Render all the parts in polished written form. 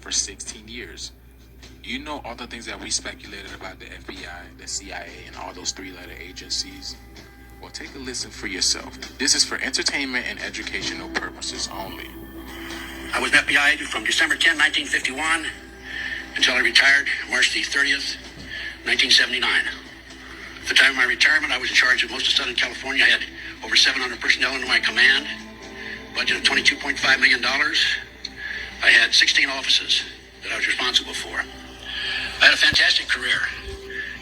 for 16 years. You know all the things that we speculated about the FBI, the CIA, and all those three-letter agencies? Well, take a listen for yourself. This is for entertainment and educational purposes only. I was an FBI agent from December 10, 1951, until I retired March the 30th, 1979. At the time of my retirement, I was in charge of most of Southern California. I had over 700 personnel under my command, budget of $22.5 million. I had 16 offices that I was responsible for. I had a fantastic career.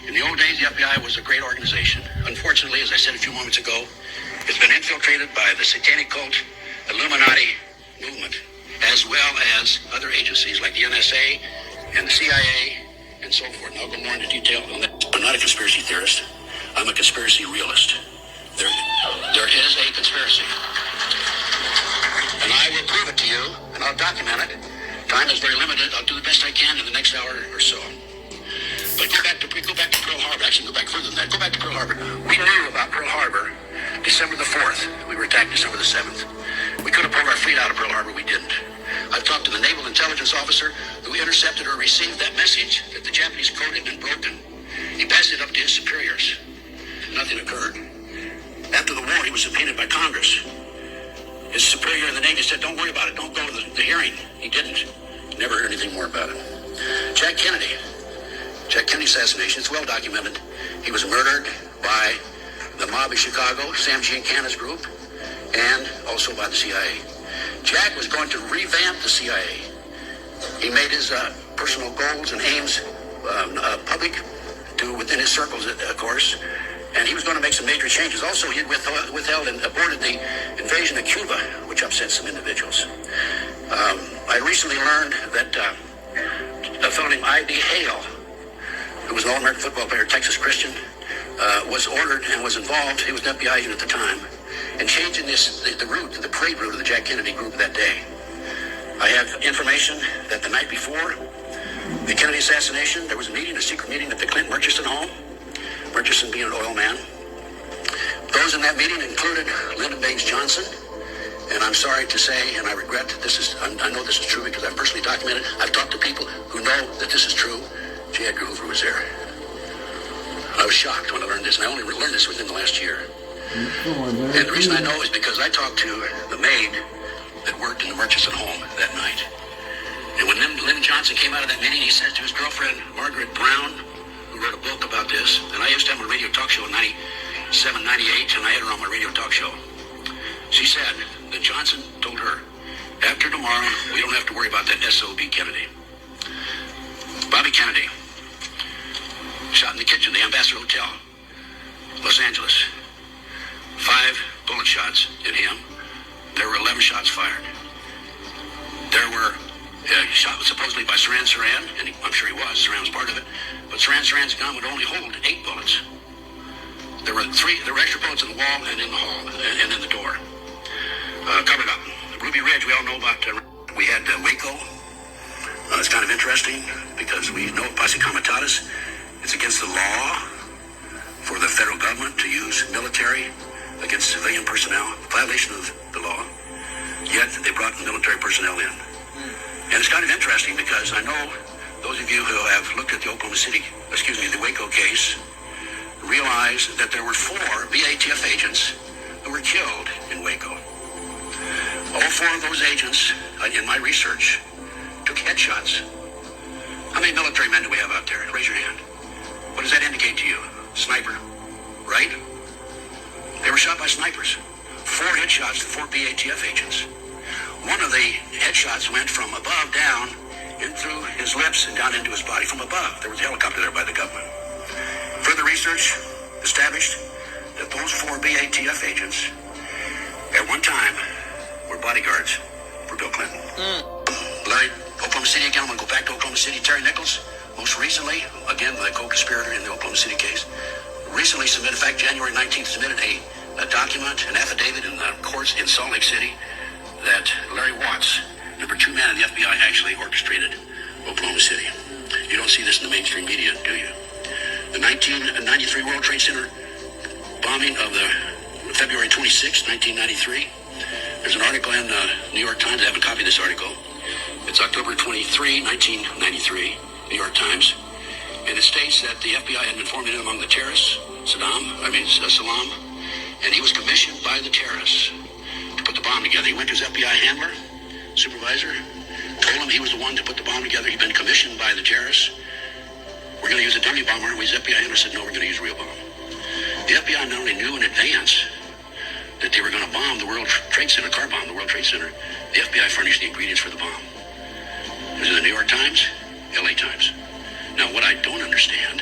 In the old days, the FBI was a great organization. Unfortunately, as I said a few moments ago, it's been infiltrated by the satanic cult, Illuminati movement, as well as other agencies like the NSA and the CIA and so forth. And I'll go more into detail on that. I'm not a conspiracy theorist. I'm a conspiracy realist. There is a conspiracy. And I will prove it to you, and I'll document it. Time is very limited. I'll do the best I can in the next hour or so. But go back to Pearl Harbor. Actually, go back further than that. Go back to Pearl Harbor. We knew about Pearl Harbor December the 4th. We were attacked December the 7th. We could have pulled our fleet out of Pearl Harbor. We didn't. I've talked to the naval intelligence officer who intercepted or received that message that the Japanese code had been broken. He passed it up to his superiors. Nothing occurred. After the war, he was subpoenaed by Congress. His superior in the Navy said, don't worry about it. Don't go to the hearing. He didn't. Never heard anything more about it. Jack Kennedy assassination, it's well documented. He was murdered by the mob in Chicago, Sam Giancana's group, and also by the CIA. Jack was going to revamp the CIA. He made his personal goals and aims public within his circles, of course, and he was going to make some major changes. Also, he withheld and aborted the invasion of Cuba, which upset some individuals. I recently learned that a fellow named I.D. Hale, who was an All-American football player, Texas Christian, was ordered and was involved. He was an FBI agent at the time, in changing the parade route of the Jack Kennedy group that day. I have information that the night before the Kennedy assassination, there was a secret meeting at the Clinton Murchison home, Murchison being an oil man. Those in that meeting included Lyndon Baines Johnson, and I'm sorry to say, and I regret that I know this is true because I've personally documented. I've talked to people who know that this is true. J. Edgar Hoover was there. I was shocked when I learned this, and I only learned this within the last year. And the reason I know is because I talked to the maid that worked in the Murchison home that night. And when Lyndon Johnson came out of that meeting, he said to his girlfriend, Margaret Brown, who wrote a book about this, and I used to have a radio talk show in 97, 98, and I had her on my radio talk show. She said that Johnson told her, after tomorrow, we don't have to worry about that SOB Kennedy. Bobby Kennedy, shot in the kitchen, the Ambassador Hotel, Los Angeles. 5 bullet shots in him. There were 11 shots fired. There were shot supposedly by Saran, and I'm sure he was. Saran was part of it. But Saran's gun would only hold 8 bullets. There were extra bullets in the wall and in the hall and in the door. Covered up. Ruby Ridge, we all know about. We had Waco. It's kind of interesting because we know posse comitatus. It's against the law for the federal government to use military against civilian personnel, violation of the law. Yet they brought military personnel in. And it's kind of interesting because I know those of you who have looked at the the Waco case, realize that there were 4 BATF agents who were killed in Waco. All 4 of those agents, in my research, took headshots. How many military men do we have out there? Raise your hand. What does that indicate to you? Sniper, right? They were shot by snipers. 4 headshots to 4 BATF agents. One of the headshots went from above down in through his lips and down into his body. From above, there was a helicopter there by the government. Further research established that those 4 BATF agents at one time were bodyguards for Bill Clinton. Larry, Oklahoma City again. I'm going to go back to Oklahoma City. Terry Nichols, most recently, again, the co-conspirator in the Oklahoma City case, recently submitted, in fact, January 19th, submitted a document, an affidavit in the courts in Salt Lake City that Larry Watts, number 2 man in the FBI, actually orchestrated Oklahoma City. You don't see this in the mainstream media, do you? The 1993 World Trade Center bombing of the February 26, 1993. There's an article in the New York Times. I have a copy of this article. It It's October 23, 1993, New York Times. And it states that the FBI had been forming among the terrorists, Salam, and he was commissioned by the terrorists to put the bomb together. He went to his FBI handler, supervisor, told him he was the one to put the bomb together. He'd been commissioned by the terrorists. We're going to use a dummy bomb, aren't we? His FBI handler said, no, we're going to use a real bomb. The FBI not only knew in advance that they were going to bomb the World Trade Center, car bomb the World Trade Center, the FBI furnished the ingredients for the bomb. It was in the New York Times, LA Times. Now, what I don't understand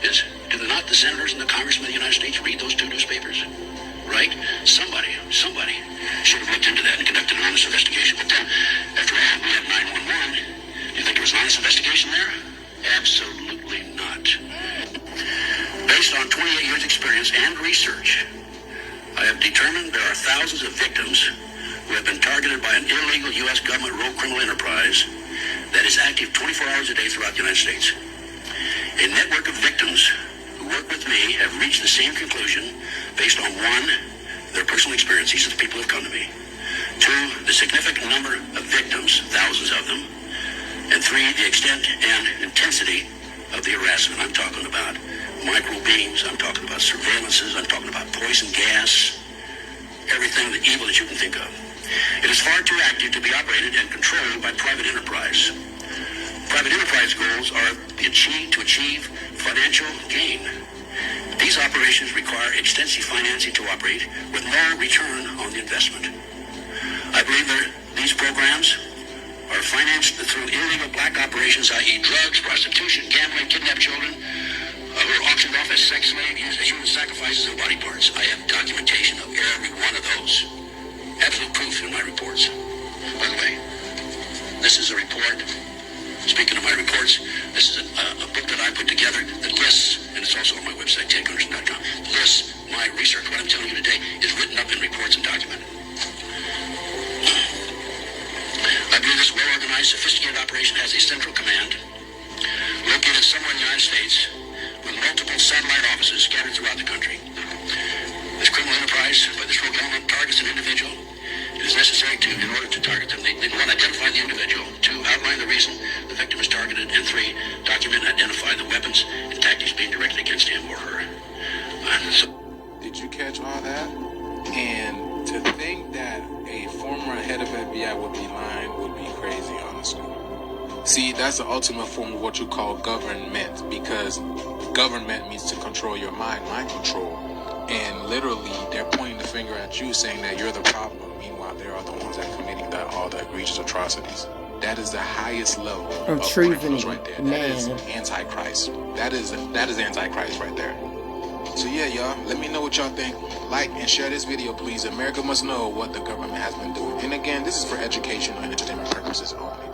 is, do not the senators and the congressmen of the United States read those two newspapers? Right? Somebody should have looked into that and conducted an honest investigation. But then, after all, we had 911. Do you think there was an honest investigation there? Absolutely not. Based on 28 years' experience and research, I have determined there are thousands of victims who have been targeted by an illegal U.S. government rogue criminal enterprise that is active 24 hours a day throughout the United States. A network of victims who work with me have reached the same conclusion based on, one, their personal experiences, the people who have come to me; two, the significant number of victims, thousands of them; and three, the extent and intensity of the harassment. I'm talking about micro beams, I'm talking about surveillances, I'm talking about poison gas, everything, the evil that you can think of. It is far too active to be operated and controlled by private enterprise. Private enterprise goals are to achieve financial gain. These operations require extensive financing to operate with no return on the investment. I believe that these programs are financed through illegal black operations, i.e. drugs, prostitution, gambling, kidnapped children, who are auctioned off as sex slaves, used as human sacrifices and body parts. I have documentation of every one of those. Absolute proof in my reports. By the way, this is a report. Speaking of my reports, this is a book that I put together that lists, and it's also on my website, tedgunderson.com, lists my research. What I'm telling you today is written up in reports and documented. I believe this well-organized, sophisticated operation has a central command located somewhere in the United States with multiple satellite offices scattered throughout the country. This criminal enterprise by this rogue element targets an individual. It is necessary in order to target them, they one, identify the individual; two, outline the reason the victim is targeted; and three, document and identify the weapons and tactics being directed against him or her. Did you catch all that? And to think that a former head of FBI would be lying would be crazy, honestly. See, that's the ultimate form of what you call government, because government means to control your mind control. And literally, they're pointing the finger at you, saying that you're the problem. Meanwhile, they are the ones that are committing all the egregious atrocities. That is the highest level of criminals right there. That is Antichrist. That is Antichrist right there. So yeah, y'all, let me know what y'all think. Like and share this video, please. America must know what the government has been doing. And again, this is for education and entertainment purposes only.